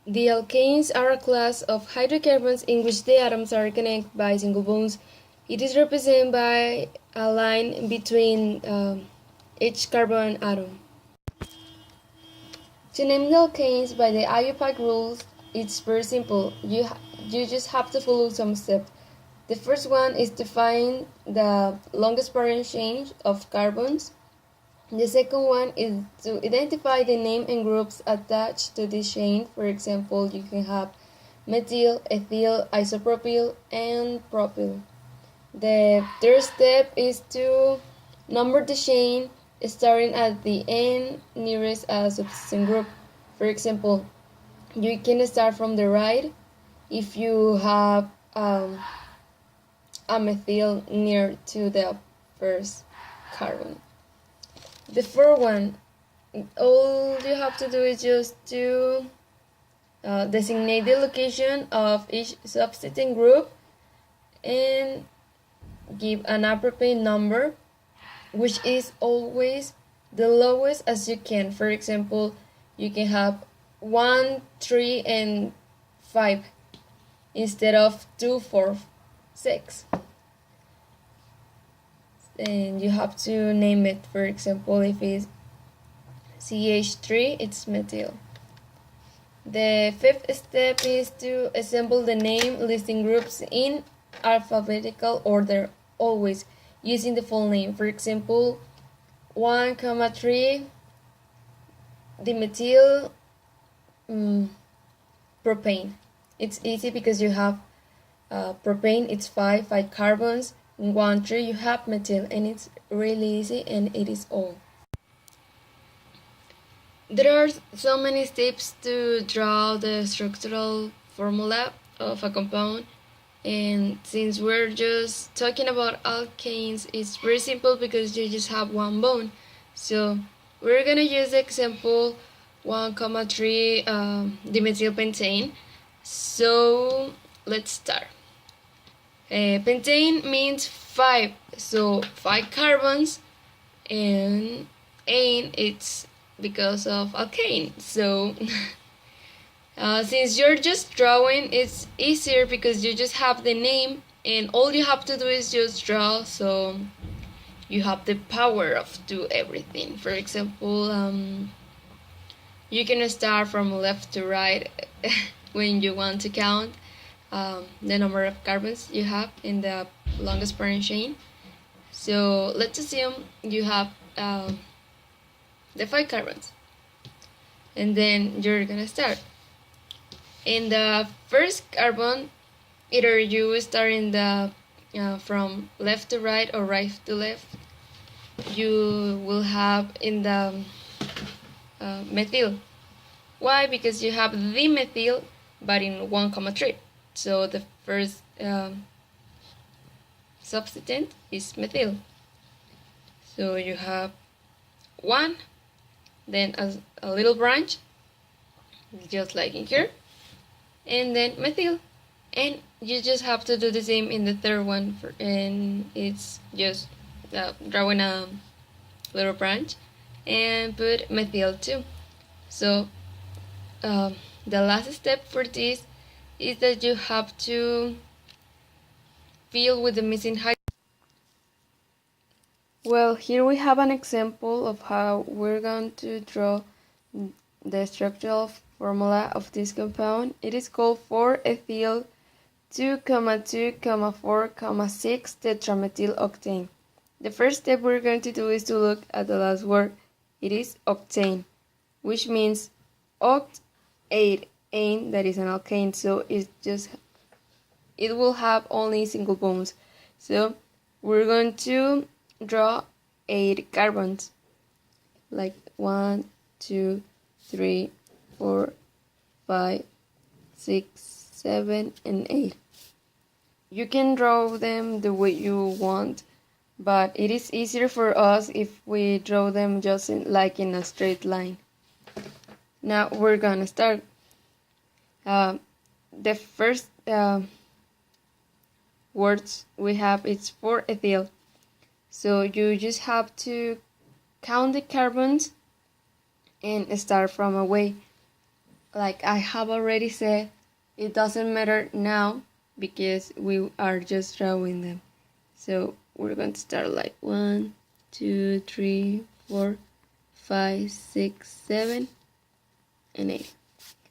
The alkanes are a class of hydrocarbons in which the atoms are connected by single bonds. It is represented by a line between each carbon atom. To name the alkanes by the IUPAC rules, it's very simple. You just have to follow some steps. The first one is to find the longest parent chain of carbons. The second one is to identify the name and groups attached to this chain. For example, you can have methyl, ethyl, isopropyl, and propyl. The third step is to number the chain starting at the end nearest a substituent group. For example, you can start from the right if you have a methyl near to the first carbon. The fourth one, all you have to do is just to designate the location of each substituent group and give an appropriate number, which is always the lowest as you can. For example, you can have 1, 3, and 5 instead of 2, 4, 6. And you have to name it. For example, if it's CH3, it's methyl. The fifth step is to assemble the name listing groups in alphabetical order, always using the full name. For example, 1, 3, dimethyl propane. It's easy because you have propane, it's 5 carbons. 1, 3, you have methyl, and it's really easy, and it is all. There are so many steps to draw the structural formula of a compound, and since we're just talking about alkanes, it's very simple because you just have one bond. So we're gonna use the example 1, 3 dimethylpentane. So let's start. Pentane means 5, so 5 carbons, and ane it's because of alkane. So since you're just drawing, it's easier because you just have the name and all you have to do is just draw, so you have the power of do everything. For example, you can start from left to right when you want to count the number of carbons you have in the longest parent chain. So let's assume you have the 5 carbons, and then you're gonna start. In the first carbon, either you start in the from left to right or right to left. You will have in the methyl. Why? Because you have the methyl, but in 1, 3. So the first substituent is methyl. So you have 1, then a little branch, just like in here, and then methyl. And you just have to do the same in the third one, and it's just drawing a little branch and put methyl too. So the last step for this is that you have to fill with the missing hydrogen. Well, here we have an example of how we're going to draw the structural formula of this compound. It is called 4-ethyl 2,2,4,6 tetramethyl octane. The first step we're going to do is to look at the last word. It is octane, which means oct-8 ane, that is an alkane, so it will have only single bonds. So we're going to draw 8 carbons, like 1, 2, 3, 4, 5, 6, 7, and 8. You can draw them the way you want, but it is easier for us if we draw them just like in a straight line. Now we're gonna start. The first words we have is 4-ethyl. So you just have to count the carbons and start from away. like I have already said, it doesn't matter now because we are just drawing them. So we're going to start like 1, 2, 3, 4, 5, 6, 7, and 8.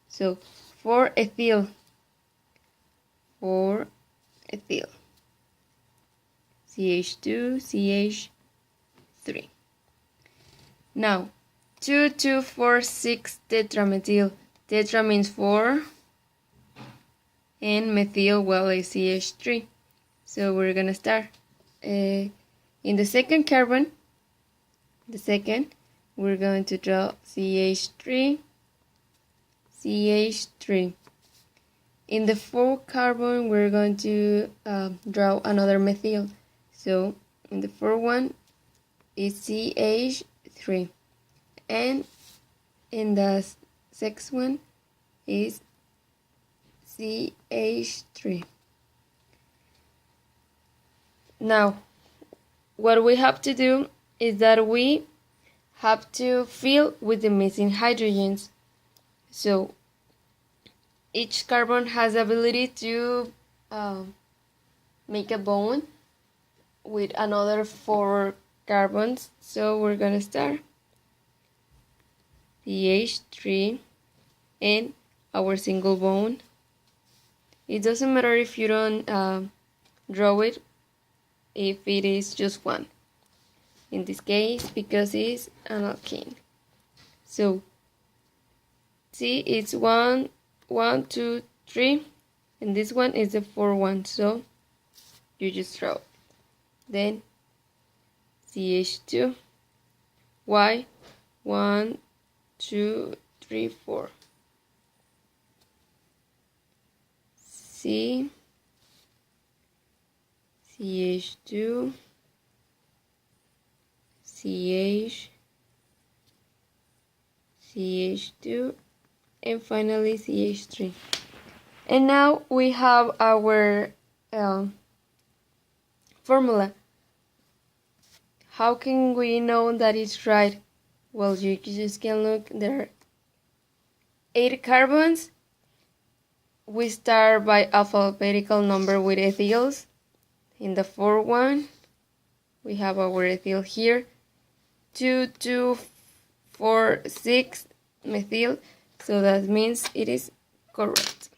So for ethyl, CH2, CH3. Now 2, 2, 4, 6 tetramethyl. Tetra means 4, and methyl, well, is CH3. So we're gonna start. In the second carbon, we're going to draw CH3, CH3. In the fourth carbon, we're going to draw another methyl. So in the fourth one is CH3, and in the sixth one is CH3. Now, what we have to do is that we have to fill with the missing hydrogens. So each carbon has the ability to make a bond with another 4 carbons. So we're gonna start CH3 and our single bond. It doesn't matter if you don't draw it, if it is just one. In this case, because it's an alkene. So see, it's 1, 1, 2, 3, and this one is the 4th one. So you just draw. Then CH2. Why? 1, 2, 3, 4. C, CH2, CH, CH2, and finally CH3. And now we have our formula. How can we know that it's right? Well, you just can look. There are 8 carbons. We start by alphabetical number with ethyls. In the 4th one, we have our ethyl here. 2, 2, 4, 6 methyl. So that means it is correct.